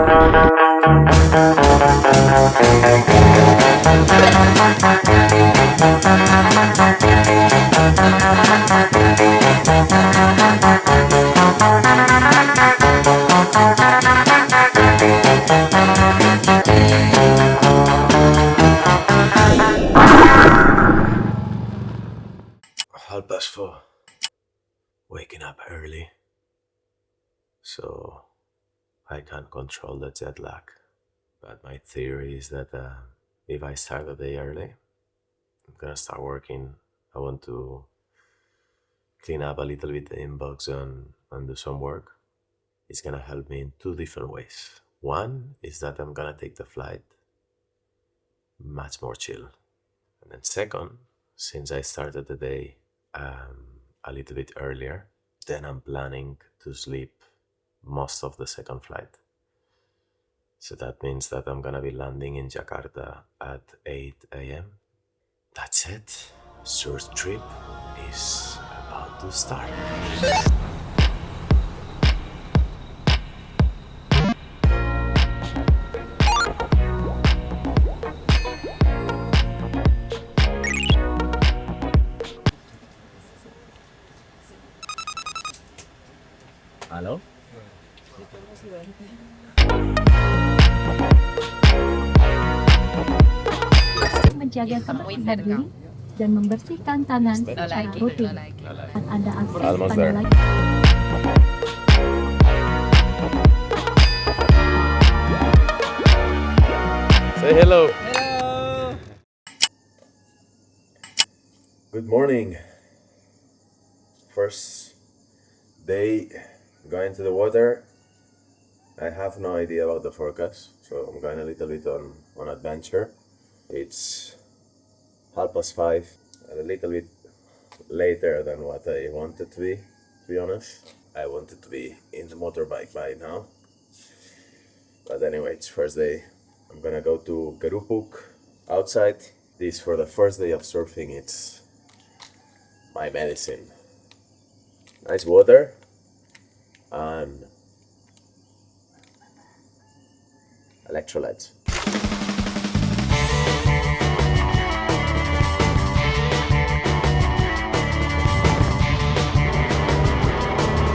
Half past 4. Waking up early, so I can't control the jet lag. But my theory is that if I start the day early, I'm gonna start working. I want to clean up a little bit the inbox and do some work. It's gonna help me in two different ways. One is that I'm gonna take the flight much more chill. And then second, since I started the day a little bit earlier, then I'm planning to sleep most of the second flight. So that means that I'm gonna be landing in Jakarta at 8 a.m. That's it. Surf trip is about to start. Halo? Menjaga kebersihan diri dan membersihkan tangan secara rutin. Dan ada akses Almost pada there. lagi. Say hello. Hello. Good morning. First day going to the water. I have no idea about the forecast, so I'm going a little bit on adventure. It's 5:30, a little bit later than what I wanted to be honest. I wanted to be in the motorbike by now. But anyway, it's first day. I'm gonna go to Kerupuk outside. This for the first day of surfing, it's my medicine. Nice water and electrolytes.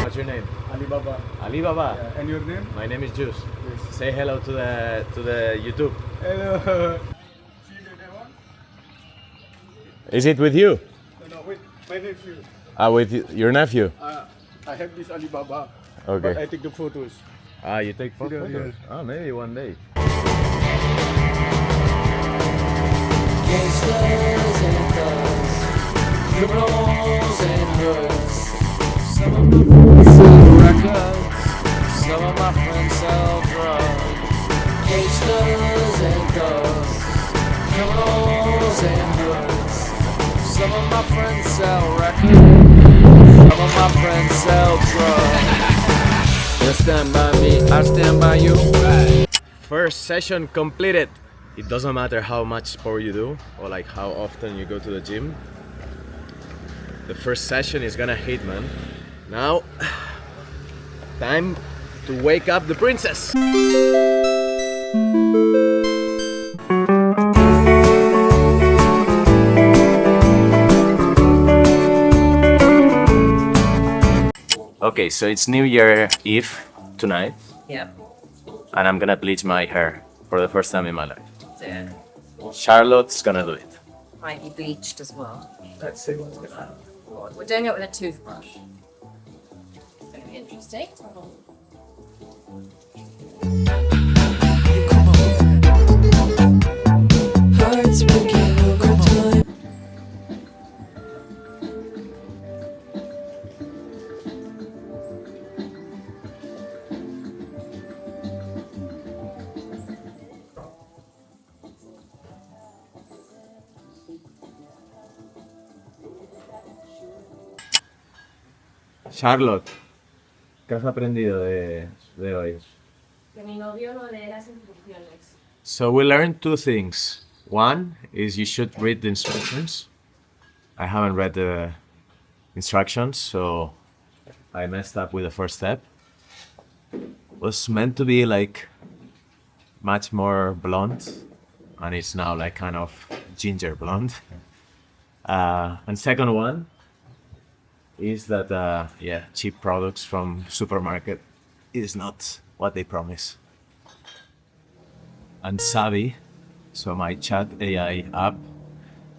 What's your name? Alibaba. Alibaba. Yeah. And your name? My name is Juice. Yes. Say hello to the YouTube. Hello. See the one? Is it with you? No, with my nephew. With your nephew. I have this Alibaba. Okay. But I take the photos. You take photos? Yes. Maybe one day. Gangsters and thugs, criminals and hoods. Some of my friends sell records, some of my friends sell drugs. Gangsters and thugs, criminals and hoods. Some of my friends sell records, some of my friends sell drugs. You stand by me, I stand by you. First session completed. It doesn't matter how much sport you do or like how often you go to the gym. The first session is gonna hit, man. Now, time to wake up the princess. Okay, so it's New Year Eve tonight. Yep. And I'm gonna bleach my hair for the first time in my life. Yeah. Charlotte's gonna do it. Might be bleached as well. Let's see what's going on. We're doing it with a toothbrush. Gonna be interesting. Hearts breaking over time. Charlotte, ¿qué has aprendido de hoy? Que mi novio no lee las instrucciones. So we learned two things. One is you should read the instructions. I haven't read the instructions, so I messed up with the first step. Was meant to be like much more blonde, and it's now like kind of ginger blonde. And second one is that yeah, cheap products from supermarket is not what they promise. And Savvy, so my chat AI app,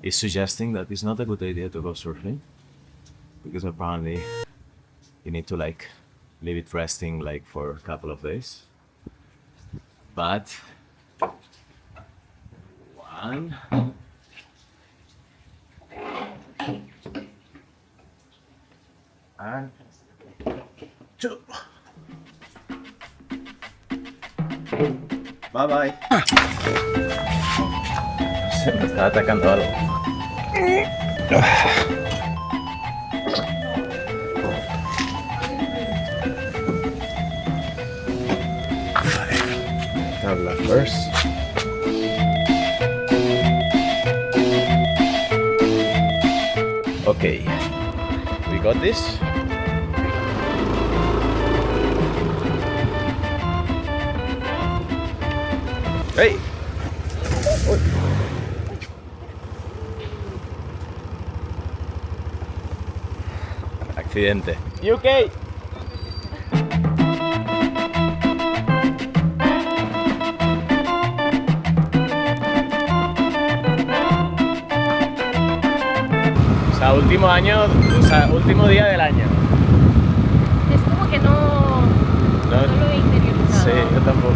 is suggesting that it's not a good idea to go surfing because apparently you need to like leave it resting like for a couple of days. But one, and two. Bye bye. Se me está atacando algo. Habla first. Okay, we got this. Hey! Uy. Accidente. UK! O sea, último año, o sea, último día del año. Es como que no lo he interiorizado. Sí, yo tampoco.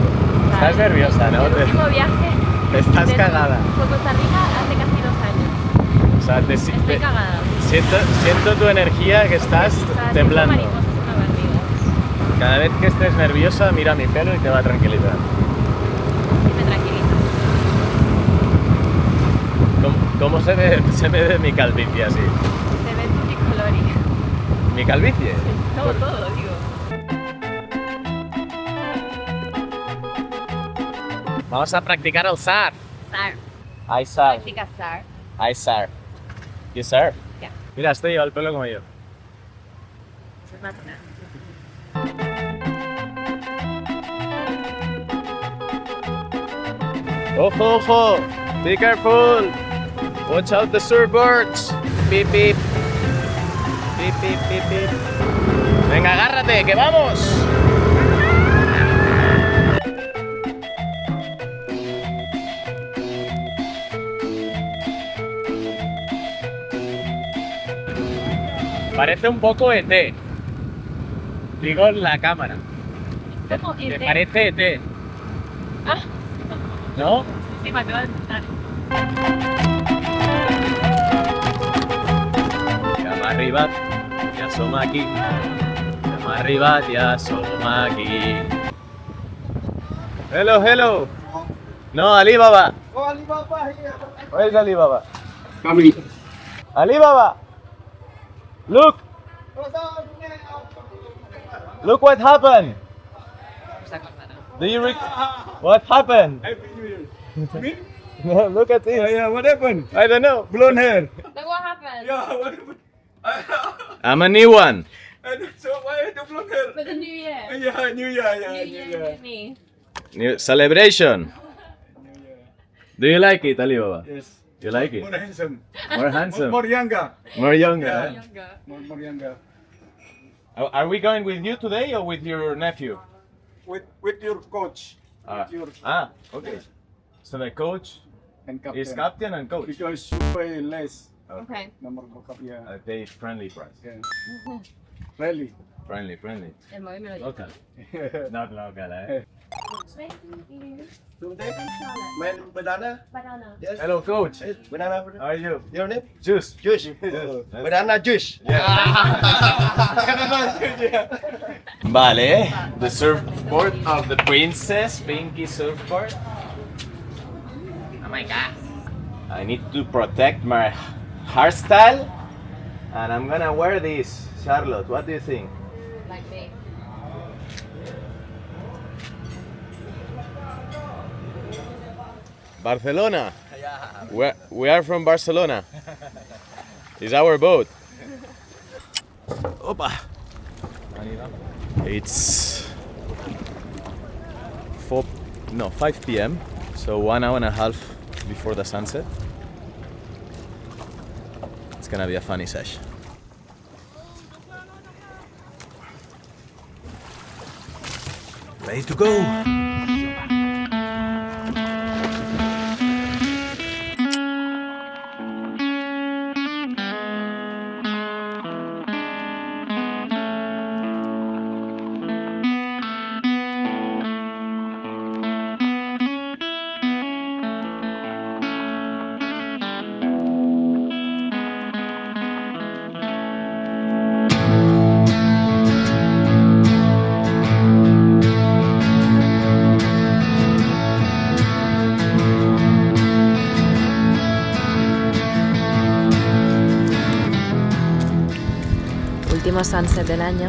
Estás nerviosa, ¿no? El último viaje Estás cagada. fue Costa Rica hace casi 2 años. O sea, Estoy cagada. siento tu energía que estás O sea, temblando. siento mariposas en la barriga. Cada vez que estés nerviosa, mira mi pelo y te va a tranquilizar. Y me tranquiliza. ¿Cómo se ve mi calvicie así? Se ve multicolori. ¿Mi calvicie? Todo, digo. Vamos a practicar el surf. Sar. I surf. Practica sar. I surf. You surf? Ya. Mira, este lleva el pelo como yo. Eso es natural. Ojo, ojo! Be careful! Watch out the surfboards! Beep, beep. Beep, beep, beep, beep. Venga, agárrate, que vamos! Parece un poco ET. Digo en la cámara. Como ¿Te parece ET? Ah, ¿No? sí, me acabo de entrar. Llama arriba, te asoma aquí. Llama arriba, te asoma aquí. Hello, hello. No, Alibaba. Oh, Alibaba here. Where's Alibaba? Coming. Alibaba. Look, look what happened. Do you what happened? Happy New Year. Me? No, look at this. Yeah, what happened? I don't know. Blonde hair. Look what happened. Yeah, what happened? I'm a new one. So why the blonde hair? For the new year. Yeah, New Year, yeah, New year, new me. New celebration. Do you like it, Alibaba? Yes. You like it? More handsome. More handsome. More younger. More younger. Yeah. Younger. More younger. Are we going with you today or with your nephew? With your coach. With your Okay. So the coach and captain. is captain and coach. Because you pay less. Okay. Number of yeah. They friendly price. Yeah. Really. Friendly. El móvil me lo llevo. Local. Not local, eh? Banana? Banana. Yes. Hello, coach. Banana. How are you? Your name? Juice. Juice. Banana juice. Vale, the surfboard of the princess, Pinky surfboard. Oh my god. I need to protect my hairstyle, and I'm gonna wear this. Charlotte, what do you think? Like me. Barcelona. We are from Barcelona. It's our boat. Opa. It's no, 5 p.m. So 1 hour and a half before the sunset. It's gonna be a funny sesh. Ready to go! Último sunset del año.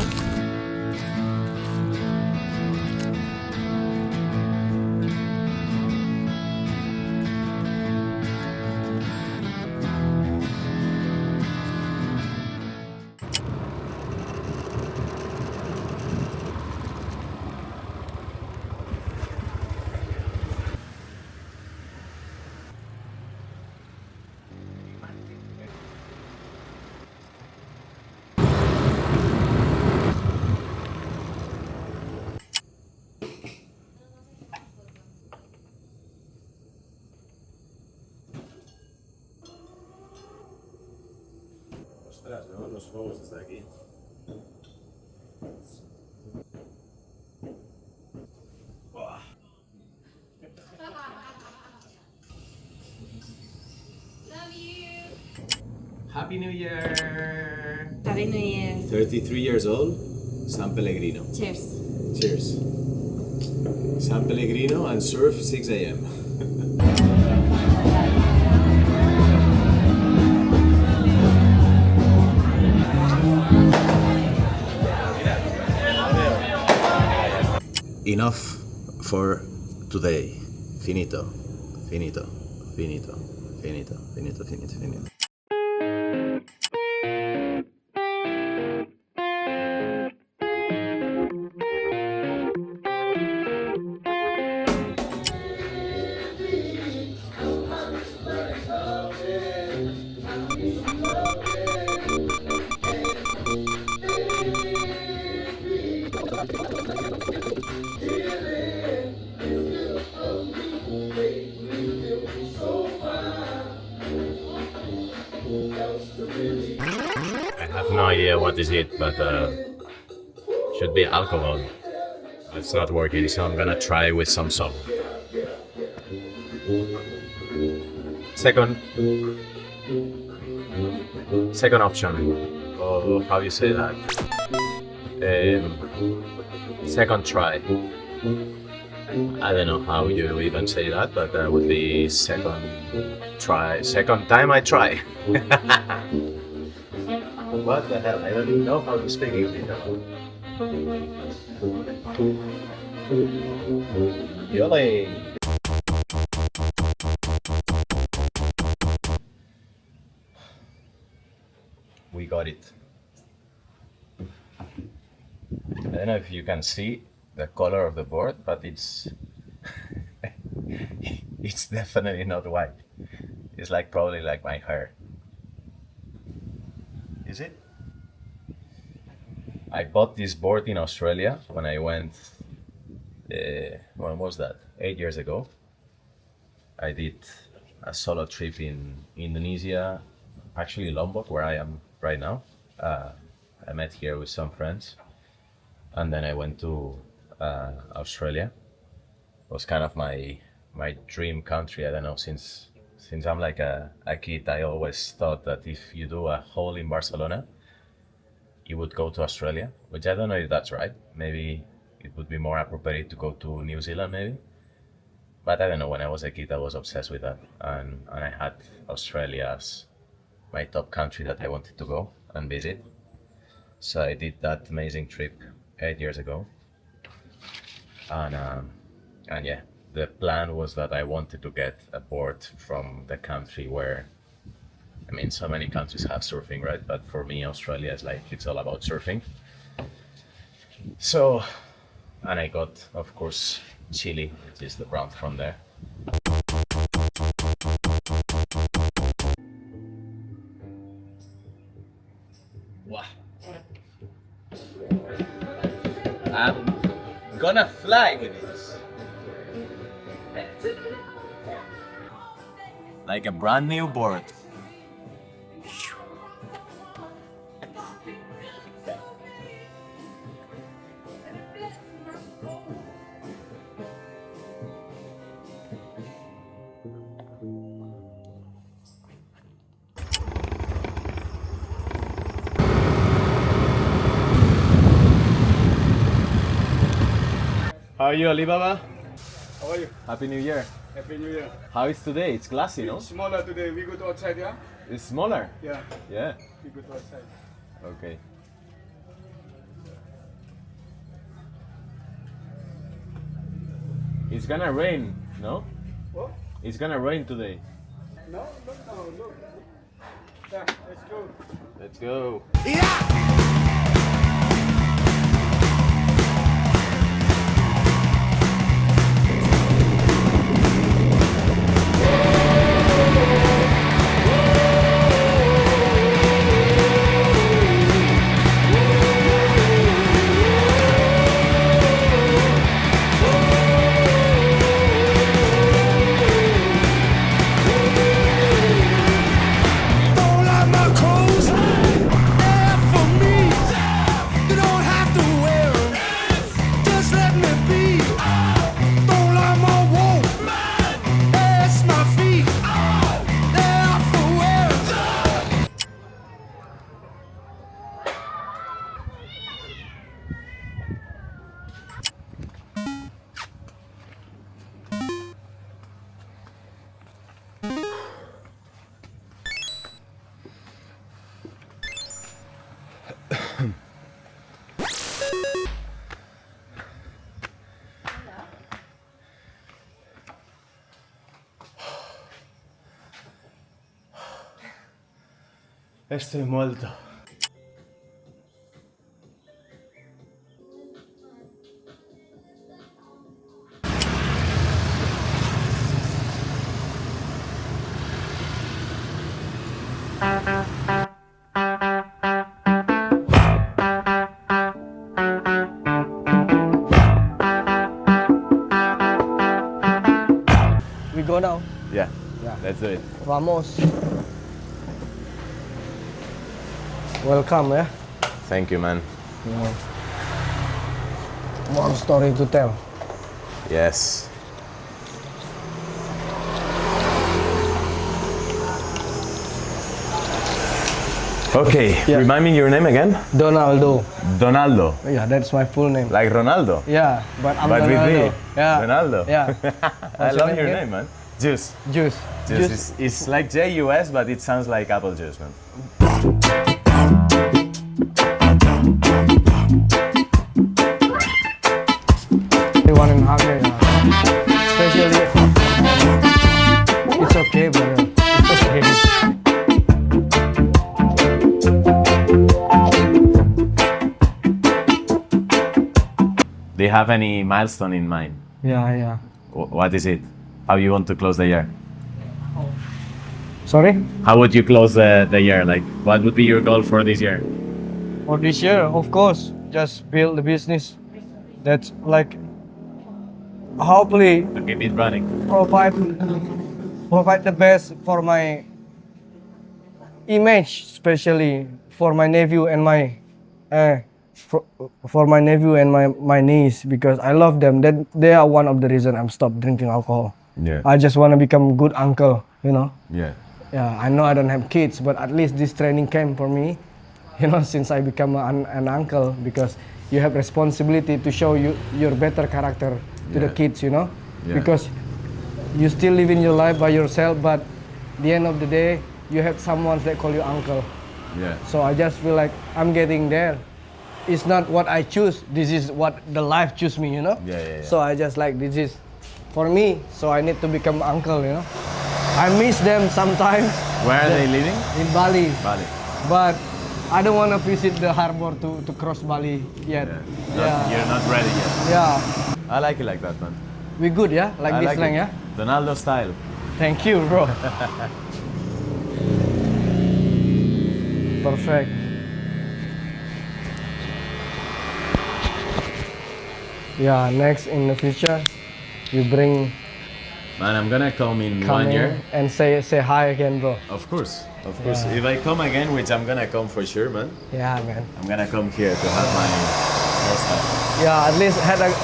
Ostras, ¿no? Los fuegos desde aquí. Buah. Happy New Year! Happy New Year. 33 years old, San Pellegrino. Cheers. Cheers. San Pellegrino and surf 6 a.m. Enough for today. Finito. Finito. Finito. Finito. Finito. Finito. Finito. I have no idea what is it, but should be alcohol. It's not working, so I'm gonna try with some soap. Second option. Oh, how you say that? Second try. I don't know how you even say that, but that would be second try. Second time I try. What the hell? I don't even know how to speak English. Yole. We got it. I don't know if you can see the color of the board, but it's it's definitely not white. It's like probably like my hair. Is it? I bought this board in Australia when I went. When was that? 8 years ago. I did a solo trip in Indonesia, actually Lombok, where I am right now. I met here with some friends, and then I went to Australia. It was kind of my dream country. I don't know, since I'm like a kid, I always thought that if you do a hole in Barcelona, you would go to Australia, which I don't know if that's right. Maybe it would be more appropriate to go to New Zealand, maybe. But I don't know, when I was a kid, I was obsessed with that. And I had Australia as my top country that I wanted to go and visit. So I did that amazing trip 8 years ago. And yeah, the plan was that I wanted to get a board from the country where, I mean, so many countries have surfing, right? But for me, Australia is like, it's all about surfing. So, and I got, of course, chili, which is the broth from there. Wow. I'm gonna fly with this. Like a brand new board. How are you, Alibaba? How are you? Happy New Year. Happy New Year. How is today? It's glassy, no? Smaller today. We go to outside, yeah? It's smaller. Yeah. Yeah. We go to outside. Okay. It's gonna rain, no? What? It's gonna rain today. No, look. Yeah, let's go. Let's go. Don't like my clothes, they're for me. You don't have to wear 'em, just let me be. Don't like my wool, it's my feet. They're for wear. Estoy muerto. We go now. Yeah. Yeah. Let's do it. Vamos. Welcome, yeah. Thank you, man. More story to tell. Yes. Okay, Yeah. remind me your name again? Donaldo. Donaldo. Yeah, that's my full name. Like Ronaldo. Yeah, but I'm But with Donaldo. me, Yeah. Ronaldo. Yeah. I What's love your again? name, man. Juice. Juice. Juice. It's like JUS, but it sounds like apple juice, man. Everyone in Hungary now. Especially. It's okay, brother. It's okay. Do you have any milestone in mind? Yeah. What is it? How you want to close the year? Sorry? How would you close the year? Like, what would be your goal for this year? For this year, of course, just build the business that's like hopefully To keep it running. provide the best for my image, especially for my nephew and my for my nephew and my niece, because I love them. That they are one of the reason I'm stopped drinking alcohol. Yeah. I just want to become a good uncle, you know. Yeah. Yeah, I know I don't have kids, but at least this training came for me, you know, since I become an uncle, because you have responsibility to show your better character to the Yeah. kids, you know, Yeah. because you still living your life by yourself, but the end of the day, you have someone that call you uncle. Yeah. So I just feel like I'm getting there. It's not what I choose. This is what the life choose me, you know. Yeah. So I just like this is for me. So I need to become uncle, you know. I miss them sometimes. Where are they living? In Bali, Bali. but I don't want to visit the harbor to cross Bali yet. You're not ready yet. Yeah. I like it like that, man. We good, yeah? Like I this like length, it. yeah? Donaldo style. Thank you, bro. Perfect. Yeah, next in the future, you bring Man, I'm gonna come in come 1 in year. and say hi again, bro. Of course, of course. Yeah. If I come again, which I'm gonna come for sure, man. Yeah, man. I'm gonna come here to have my hairstyle. Yeah, at least had a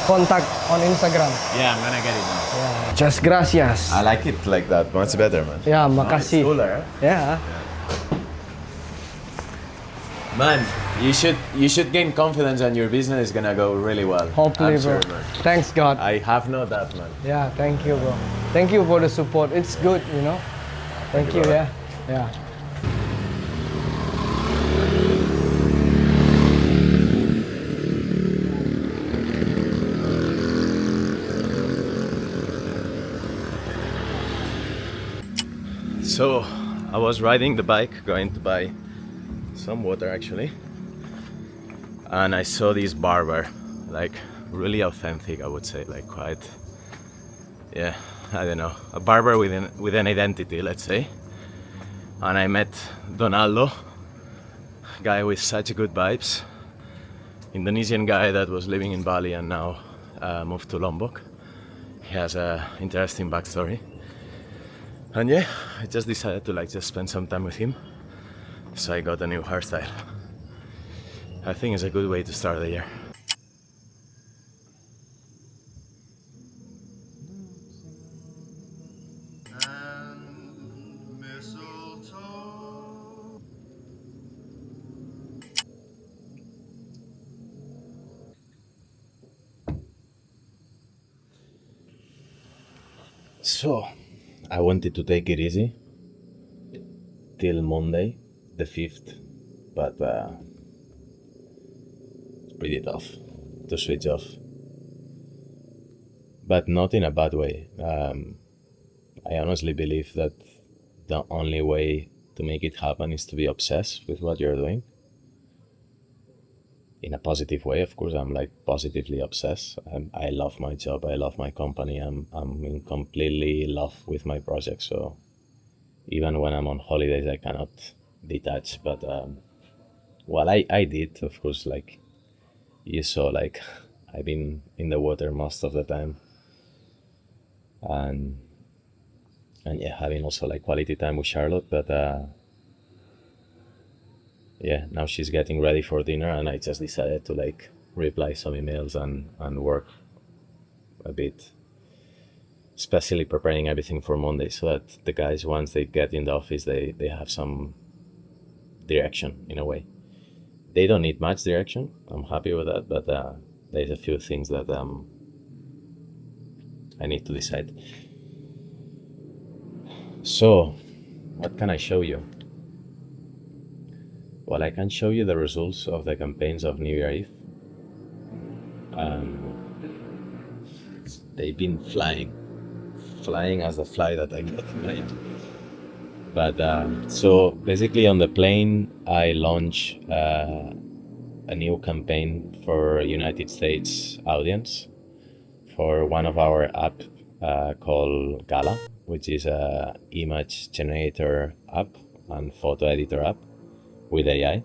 contact on Instagram. Yeah, I'm gonna get it now. Yeah. Just gracias. I like it like that. Much better, man. Yeah, Oh, it's makasih. cooler, Yeah. man. You should gain confidence, and your business is gonna go really well. Hopefully, I'm bro. sure, man. Thanks, God. I have no doubt, man. Yeah, thank you, bro. Thank you for the support. It's good, you know. Thank you, bro. yeah. Yeah. So, I was riding the bike, going to buy some water actually, and I saw this barber, like really authentic, I would say, like quite, yeah, I don't know, a barber with an identity, let's say. And I met Donaldo, guy with such good vibes, Indonesian guy that was living in Bali and now moved to Lombok. He has a interesting backstory. And yeah, I just decided to like just spend some time with him. So I got a new hairstyle. I think it's a good way to start the year. So I wanted to take it easy till Monday, the 5th, but it's pretty tough to switch off. But not in a bad way. I honestly believe that the only way to make it happen is to be obsessed with what you're doing. In a positive way, of course. I'm like positively obsessed. I love my job. I love my company. I'm in completely love with my project. So even when I'm on holidays, I cannot detach. But well, I did, of course. Like you saw, like I've been in the water most of the time, and yeah, having also like quality time with Charlotte. But yeah, now she's getting ready for dinner, and I just decided to like reply some emails and work a bit, especially preparing everything for Monday, so that the guys, once they get in the office, they have some direction in a way. They don't need much direction. I'm happy with that, but there's a few things that I need to decide. So, what can I show you? Well, I can show you the results of the campaigns of New Year Eve. They've been flying as the fly that I got tonight. But so basically on the plane, I launched a new campaign for United States audience for one of our app called Gala, which is a image generator app and photo editor app with AI.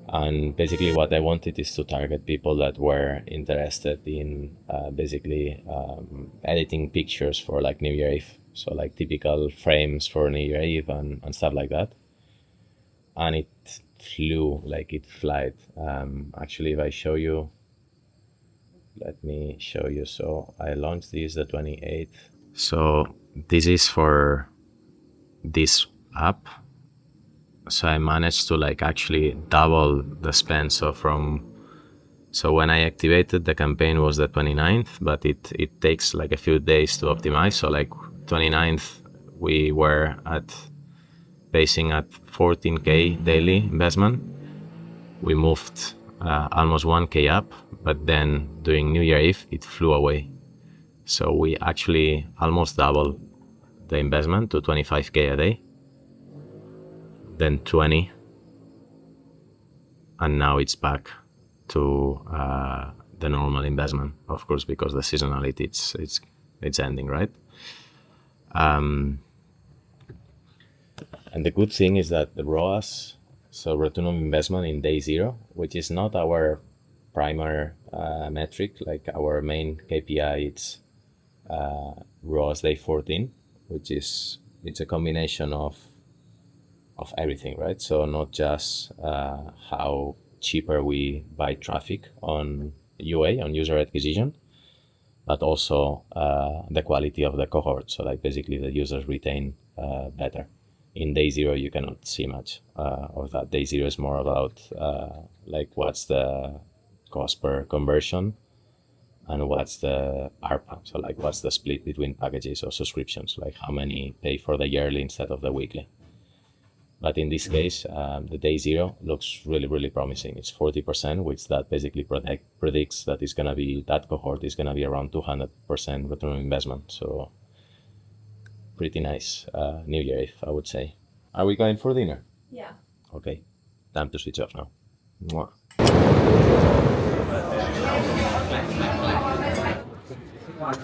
And basically what I wanted is to target people that were interested in basically editing pictures for like New Year Eve. So like typical frames for New Year Eve and stuff like that. And it flew, like it flied. Actually, if I show you, let me show you. So I launched this the 28th. So this is for this app. So I managed to like actually double the spend. So when I activated, the campaign was the 29th, but it takes like a few days to optimize. So like 29th, we were pacing at 14K daily investment. We moved almost 1K up, but then during New Year Eve, it flew away. So we actually almost doubled the investment to 25K a day. Then 20, and now it's back to the normal investment, of course, because the seasonality it's ending, right? And the good thing is that the ROAS, so return on investment in day zero, which is not our primary metric, like our main KPI, it's ROAS day 14, which is it's a combination of everything, right? So not just how cheaper we buy traffic on UA, on user acquisition, but also the quality of the cohort. So like basically the users retain better. In day zero, you cannot see much of that. Day zero is more about like what's the cost per conversion and what's the ARPA. So like what's the split between packages or subscriptions, like how many pay for the yearly instead of the weekly. But in this case, the day zero looks really, really promising. It's 40%, which that basically predicts that it's gonna be, that cohort is gonna be around 200% return on investment. So pretty nice New Year, if I would say. Are we going for dinner? Yeah. Okay, time to switch off now. Mwah.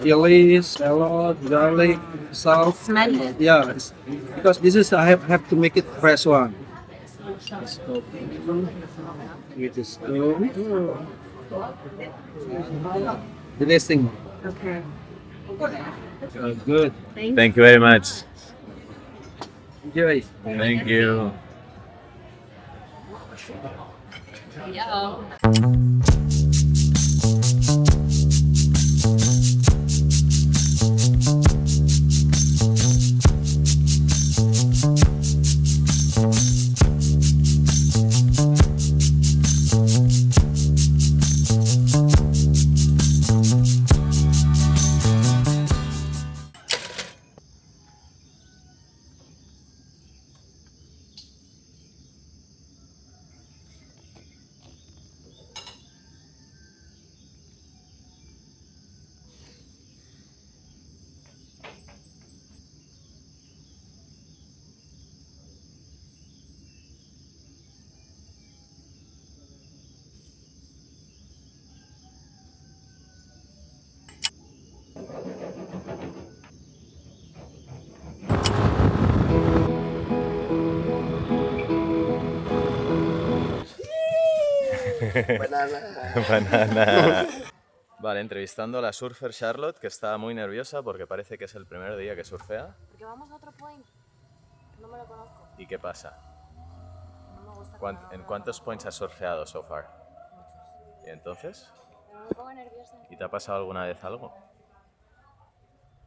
Chili, salad, garlic, salt. Smell it. Yeah, because this is I have to make it fresh one. It is the next thing. Okay. Good. Thank you very much. Enjoy. Thank you. Yeah. Banana. Vale, entrevistando a la surfer Charlotte, que está muy nerviosa porque parece que es el primer día que surfea. Porque vamos a otro point. No me lo conozco. ¿Y qué pasa? No me gusta. ¿En cuántos points has surfeado so far? ¿Y entonces? Pero me pongo nerviosa. ¿Y te ha pasado alguna vez algo?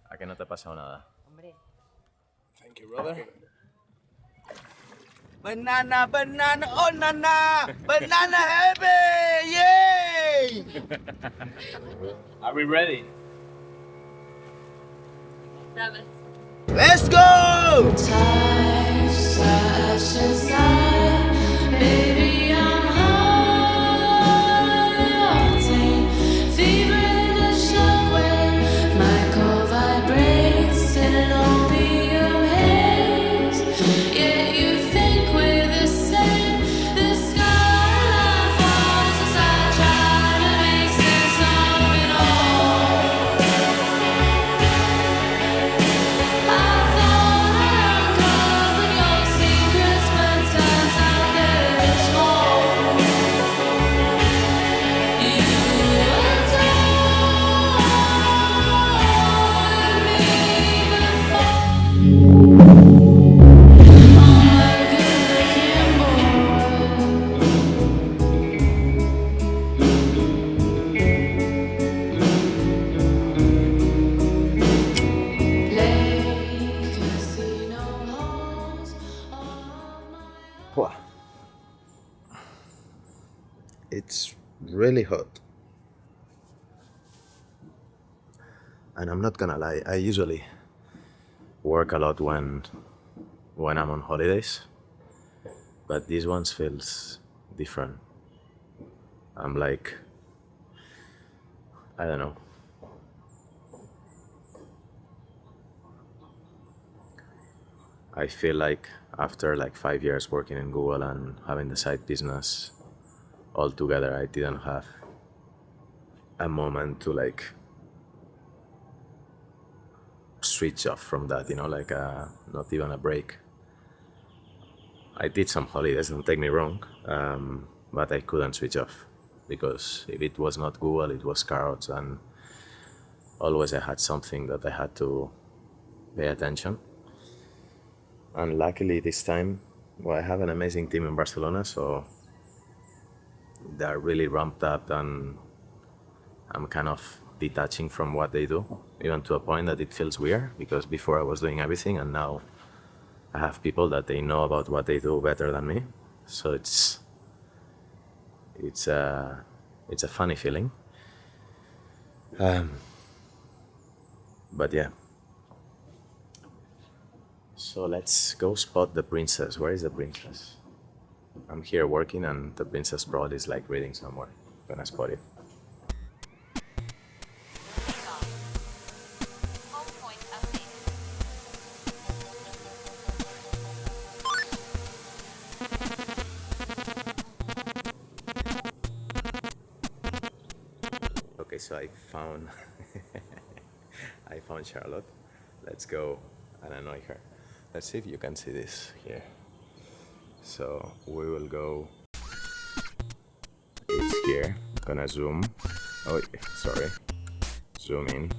¿A qué no te ha pasado nada? Hombre. Thank you, brother. Banana, banana, oh nana, banana heavy, yay! Are we ready? Let's go! Baby, I'm high octane, fever in a shockwave. My core vibrates in an opium haze. Yet you think we're the same. The skyline falls as I try to make sense of it all. I thought I'd uncovered your secrets, but turns out there's more. You adored me before. On my good-looking boy. Play casino halls of my Wow. It's really hot. And I'm not gonna lie, I usually work a lot when I'm on holidays, but this one feels different. I'm like, I don't know. I feel like after like 5 years working in Google and having the side business all together, I didn't have a moment to like switch off from that, you know, like not even a break. I did some holidays, don't take me wrong, but I couldn't switch off because if it was not Google, it was carrots, and always I had something that I had to pay attention. And luckily this time, well, I have an amazing team in Barcelona, so they're really ramped up, and I'm kind of detaching from what they do, even to a point that it feels weird, because before I was doing everything and now I have people that they know about what they do better than me. So it's a funny feeling. But yeah. So let's go spot the princess. Where is the princess? I'm here working and the princess probably is like reading somewhere. I'm gonna spot it. Okay, so I found I found Charlotte. Let's go and annoy her. Let's see if you can see this here. So we will go. It's here. Gonna zoom. Oh, sorry. Zoom in.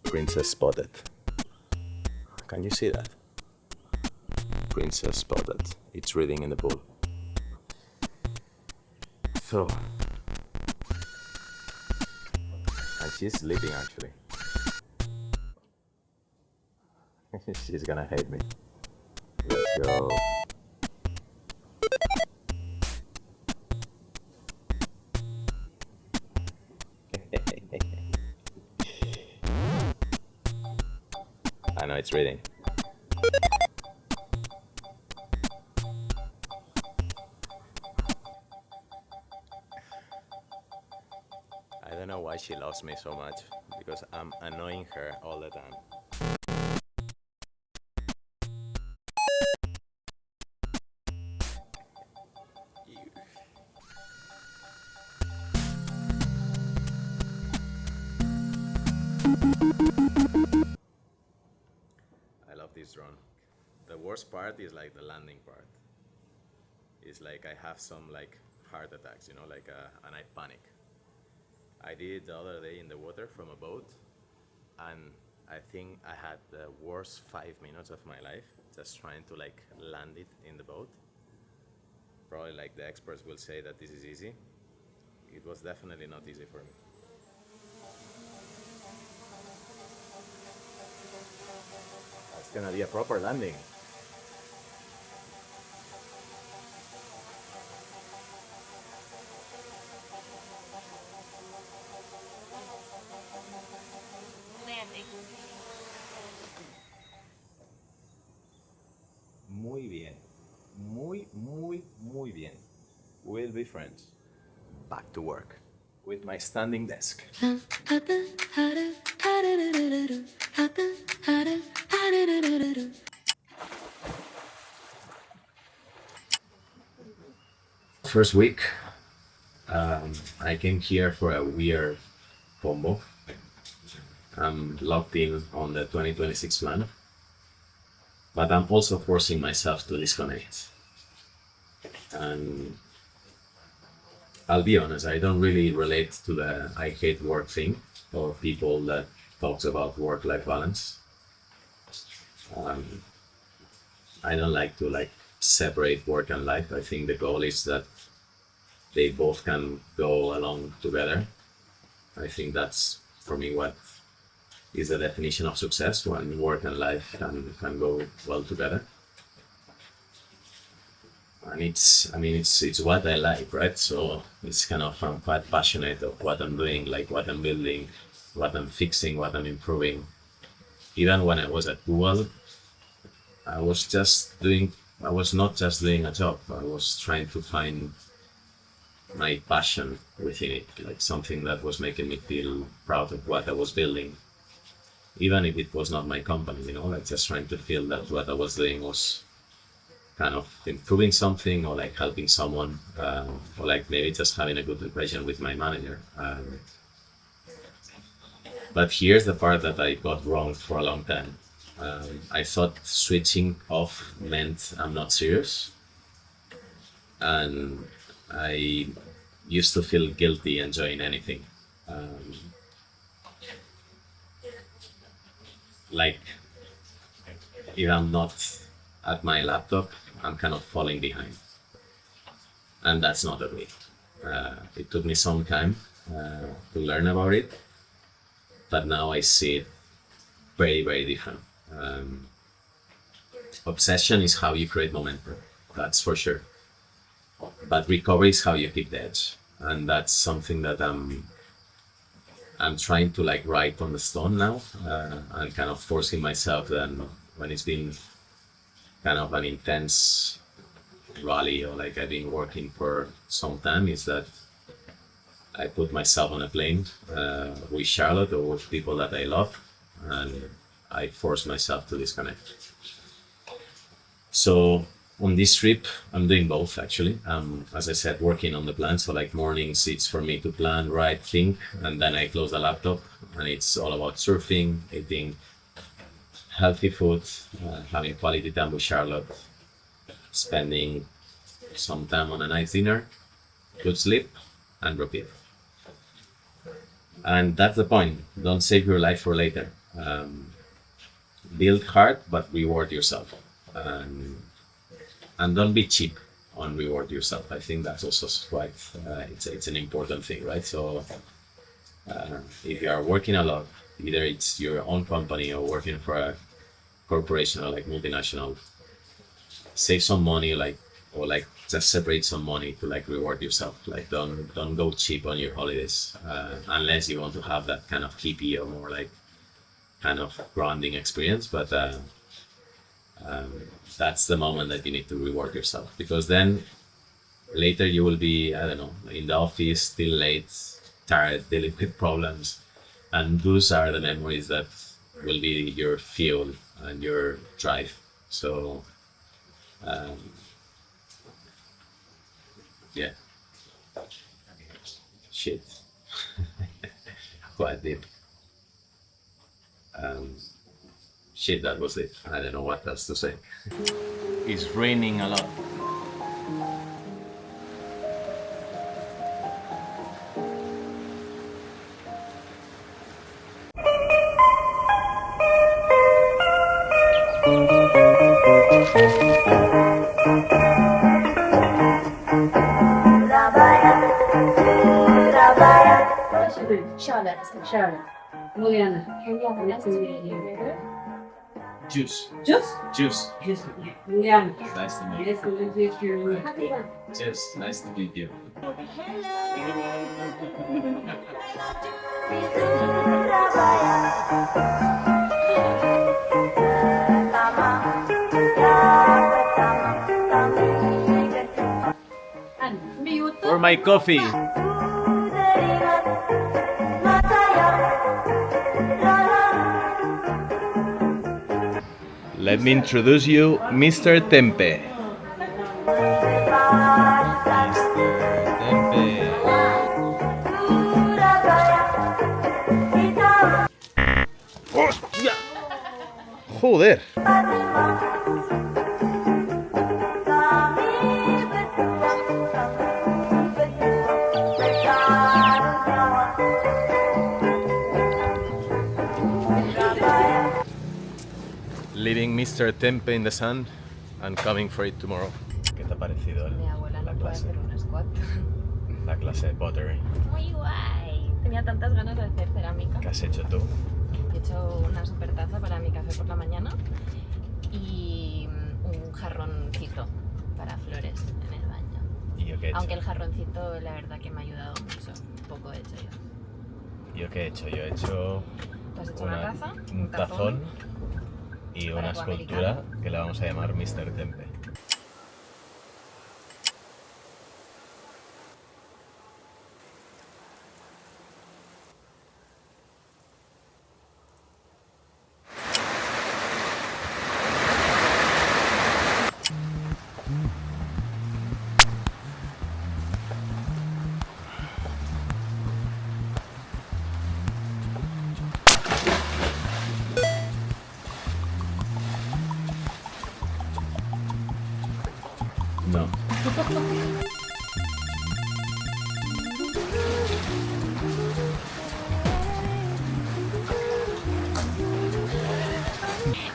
Princess spotted. Can you see that? Princess spotted. It's reading in the pool. So, and she's sleeping actually. She's gonna hate me. Let's go. I know it's reading. I don't know why she loves me so much, because I'm annoying her all the time. I love this drone. The worst part is like the landing part. It's like I have some like heart attacks, you know, like and I panic. I did it the other day in the water from a boat, and I think I had the worst 5 minutes of my life just trying to like land it in the boat. Probably like the experts will say that this is easy. It was definitely not easy for me. That's gonna be a proper landing. Muy bien. Muy bien. We'll be friends. Back to work with my standing desk. First week, I came here for a weird combo. I'm locked in on the 2026 plan, but I'm also forcing myself to disconnect. And I'll be honest, I don't really relate to the I hate work thing, or people that talks about work-life balance. I don't like to like separate work and life. I think the goal is that they both can go along together. I think that's for me what is the definition of success, when work and life can go well together. And it's what I like, right? So it's kind of, I'm quite passionate of what I'm doing, like what I'm building, what I'm fixing, what I'm improving. Even when I was at Google, I was not just doing a job. I was trying to find my passion within it, like something that was making me feel proud of what I was building. Even if it was not my company, you know, like just trying to feel that what I was doing was kind of improving something or like helping someone, or like maybe just having a good impression with my manager. But here's the part that I got wrong for a long time. I thought switching off meant I'm not serious, and I used to feel guilty enjoying anything. Like if I'm not at my laptop, I'm kind of falling behind, and that's not okay. It took me some time to learn about it, but now I see it very, very different. Obsession is how you create momentum, that's for sure. But recovery is how you keep the edge, and that's something that I'm trying to like write on the stone now, and kind of forcing myself. Then when it's been kind of an intense rally or like I've been working for some time, is that I put myself on a plane with Charlotte or with people that I love, and I force myself to disconnect. So on this trip, I'm doing both actually. As I said, working on the plan. So like mornings, it's for me to plan, write, think, and then I close the laptop, and it's all about surfing, eating healthy food, having quality time with Charlotte, spending some time on a nice dinner, good sleep, and repeat. And that's the point. Don't save your life for later. Build hard, but reward yourself. And don't be cheap on reward yourself. I think that's also quite, it's an important thing, right? So if you are working a lot, either it's your own company or working for a corporation or like multinational, save some money, like, or like just separate some money to like reward yourself. Like don't go cheap on your holidays, unless you want to have that kind of hippie or more like kind of grounding experience. But that's the moment that you need to reward yourself, because then later you will be, I don't know, in the office, still late, tired, dealing with problems, and those are the memories that will be your fuel and your drive. So yeah, shit. Quite deep. Shit, that was it. I don't know what else to say. It's raining a lot. Charlotte. Juliana. Nice to meet you. Juice. Juice? Juice. Juliana. Nice to meet Nice to meet you. you. Juice. Nice to meet you. For my coffee. Let me introduce you, Mr. Tempe. ¡Hostia! ¡Joder! Leaving Mr. Tempe in the sun and coming for it tomorrow. ¿Qué te ha parecido Mi abuela la no puede clase? hacer un squat. La clase de pottery. Muy guay. Tenía tantas ganas de hacer cerámica. ¿Qué has hecho tú? He hecho una super taza para mi café por la mañana y un jarroncito para flores en el baño. ¿Y yo qué he hecho? Aunque el jarroncito la verdad que me ha ayudado mucho. Un poco he hecho yo. ¿Yo qué he hecho? Yo he hecho ¿Tú has hecho una taza? un tazón y para una tu escultura americano. que la vamos a llamar Mr. Tempe.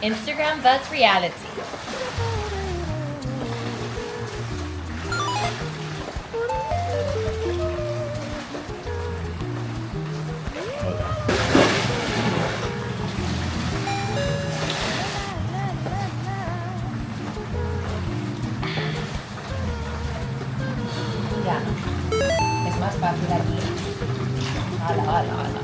Instagram vs reality. Ya, es más fácil aquí. Hala, hala, hala.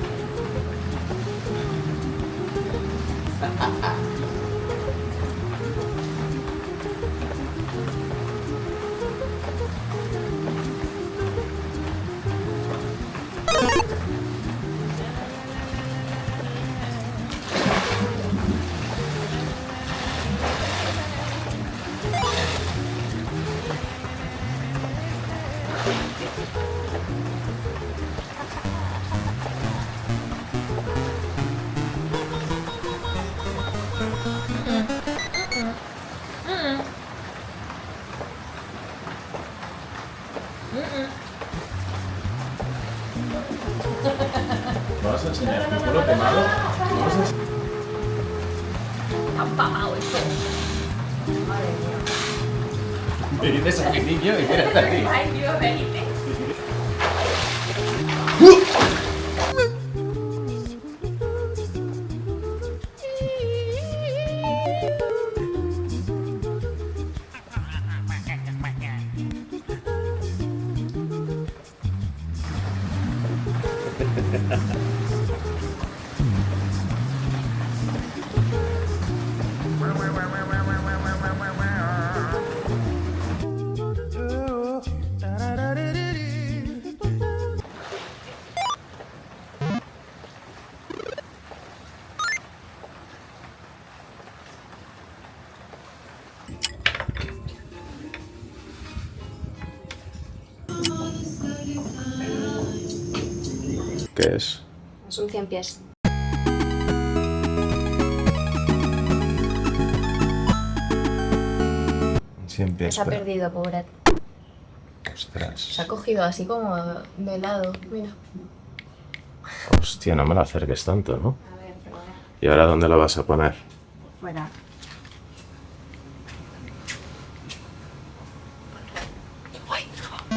¿Me vas a enseñar tu pelo quemado? ¿Me vas a enseñar? Apagado esto. Madre mía. Me dices a mi niño y mírate aquí. Ay, Dios, venite. ¿Qué es? Es un 100 pies. 100 pies. Se ha perdido, pobre. Ostras. Se ha cogido así como de lado. Mira. Hostia, no me lo acerques tanto, ¿no? A ver, perdona. ¿Y ahora dónde lo vas a poner? Fuera.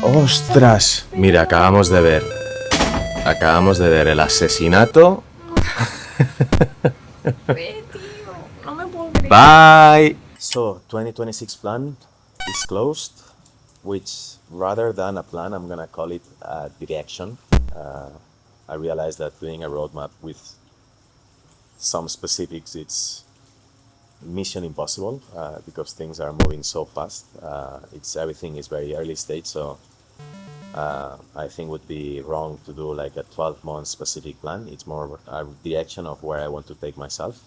¡Ostras! Mira, acabamos de ver el asesinato. Ve, tío. No me puedo creer. Bye! So, 2026 plan is closed, which rather than a plan, I'm gonna call it a direction. I realized that doing a roadmap with some specifics, it's mission impossible because things are moving so fast. Everything is very early stage, so I think would be wrong to do like a 12-month specific plan. It's more a direction of where I want to take myself.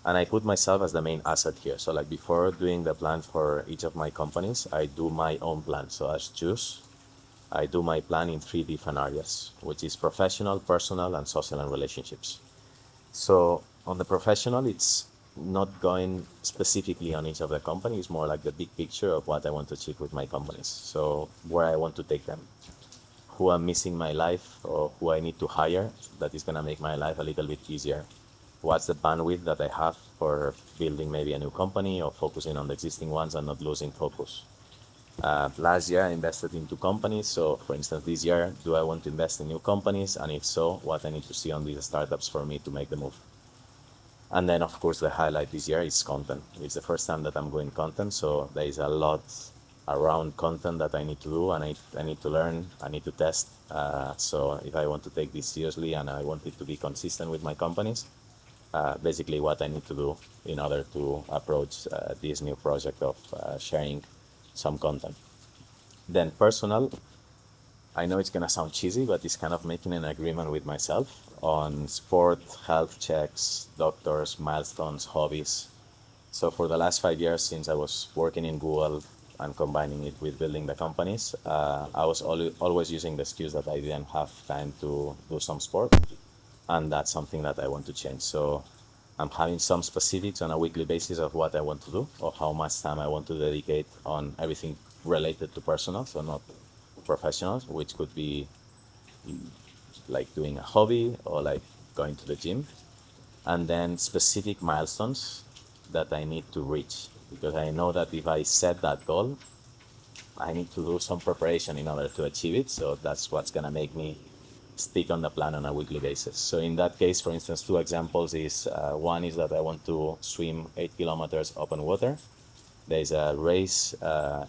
And I put myself as the main asset here. So like before doing the plan for each of my companies, I do my own plan. So as choose, I do my plan in 3 different areas, which is professional, personal, and social and relationships. So on the professional, it's not going specifically on each of the companies, it's more like the big picture of what I want to achieve with my companies. So where I want to take them, who I'm missing in my life, or who I need to hire that is gonna make my life a little bit easier. What's the bandwidth that I have for building maybe a new company or focusing on the existing ones and not losing focus. Last year I invested in 2 companies, so for instance this year, do I want to invest in new companies, and if so, what I need to see on these startups for me to make the move. And then of course the highlight this year is content. It's the first time that I'm doing content, so there is a lot around content that I need to do, and I need to learn, I need to test. So if I want to take this seriously and I want it to be consistent with my companies, basically what I need to do in order to approach this new project of sharing some content. Then personal, I know it's gonna sound cheesy, but it's kind of making an agreement with myself on sport, health checks, doctors, milestones, hobbies. So for the last 5 years since I was working in Google and combining it with building the companies, I was always using the excuse that I didn't have time to do some sport, and that's something that I want to change. So I'm having some specifics on a weekly basis of what I want to do or how much time I want to dedicate on everything related to personal, so not professionals, which could be like doing a hobby or like going to the gym. And then specific milestones that I need to reach, because I know that if I set that goal, I need to do some preparation in order to achieve it. So that's what's gonna make me stick on the plan on a weekly basis. So in that case, for instance, two examples is one is that I want to swim 8 kilometers open water. There's a race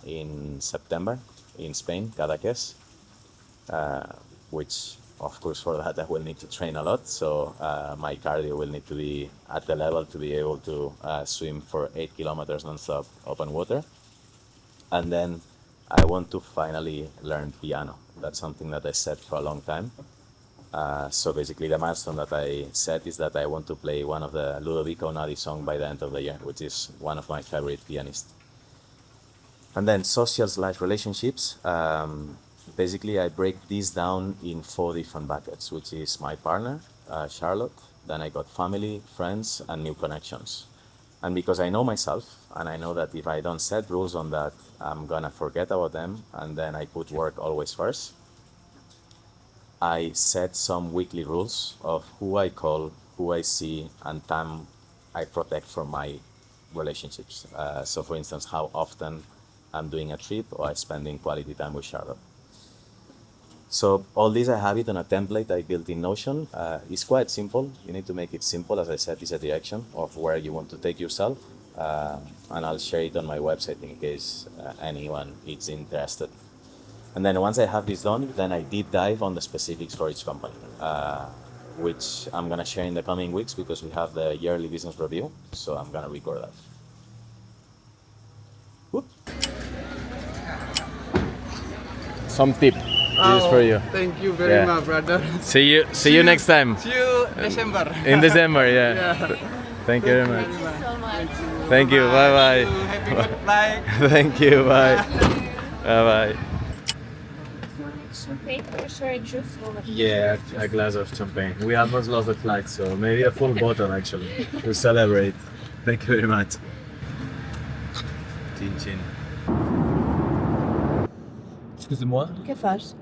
in September in Spain, Cadaqués, which of course for that I will need to train a lot. So my cardio will need to be at the level to be able to swim for 8 kilometers non-stop open water. And then I want to finally learn piano. That's something that I set for a long time. So basically the milestone that I set is that I want to play one of the Ludovico einaudi song by the end of the year, which is one of my favorite pianists. And then social/relationships. Basically I break this down in 4 different buckets, which is my partner, Charlotte. Then I got family, friends, and new connections. And because I know myself, and I know that if I don't set rules on that, I'm gonna forget about them, and then I put work always first, I set some weekly rules of who I call, who I see, and time I protect from my relationships. So for instance, how often I'm doing a trip or I'm spending quality time with Charlotte. So all this, I have it on a template I built in Notion. It's quite simple. You need to make it simple. As I said, it's a direction of where you want to take yourself. And I'll share it on my website in case anyone is interested. And then once I have this done, then I deep dive on the specifics for each company, which I'm gonna share in the coming weeks because we have the yearly business review. So I'm gonna record that. Whoop. Some tip. This is for you. Thank you very much, brother. See you next time. See you December. In December, yeah. Thank you very much. Thank you so much. Thank you. Bye bye. Happy good flight. Thank you. Bye. Bye bye. Champagne or sure juice? Yeah, a glass of champagne. We almost lost the flight, so maybe a full bottle actually to celebrate. Thank you very much. Chin chin. Excusez-moi. Que faz?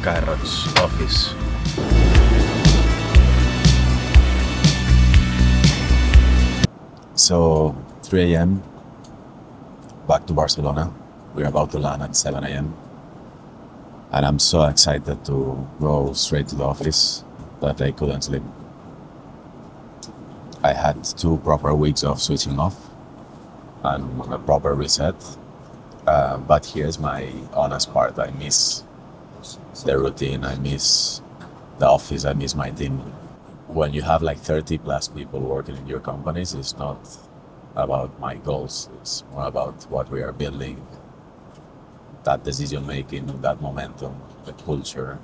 Carrot's office. So 3 a.m. back to Barcelona. We're about to land at 7 a.m. And I'm so excited to go straight to the office that I couldn't sleep. I had 2 proper weeks of switching off and a proper reset. But here's my honest part. I miss the routine, I miss the office, I miss my team. When you have like 30 plus people working in your companies, it's not about my goals, it's more about what we are building, that decision making, that momentum, the culture,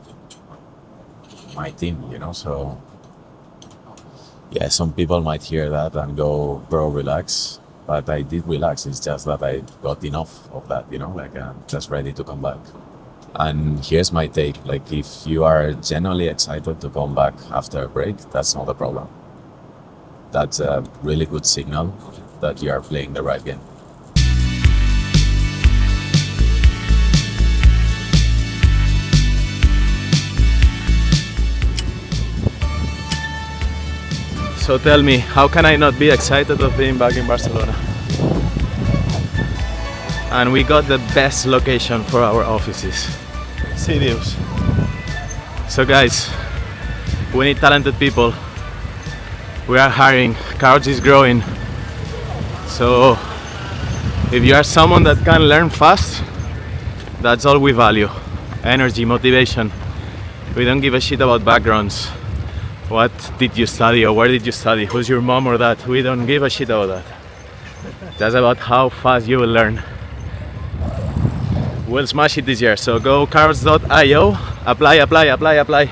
my team, you know. So yeah, some people might hear that and go, bro, relax. But I did relax, it's just that I got enough of that, you know, like I'm just ready to come back. And here's my take, like if you are genuinely excited to come back after a break, that's not a problem. That's a really good signal that you are playing the right game. So tell me, how can I not be excited of being back in Barcelona? And we got the best location for our offices. Serious. So guys, we need talented people. We are hiring, Couch is growing. So if you are someone that can learn fast, that's all we value. Energy, motivation. We don't give a shit about backgrounds. What did you study or where did you study? Who's your mom or that? We don't give a shit about that. That's about how fast you will learn. We'll smash it this year. So go carrots.io, apply.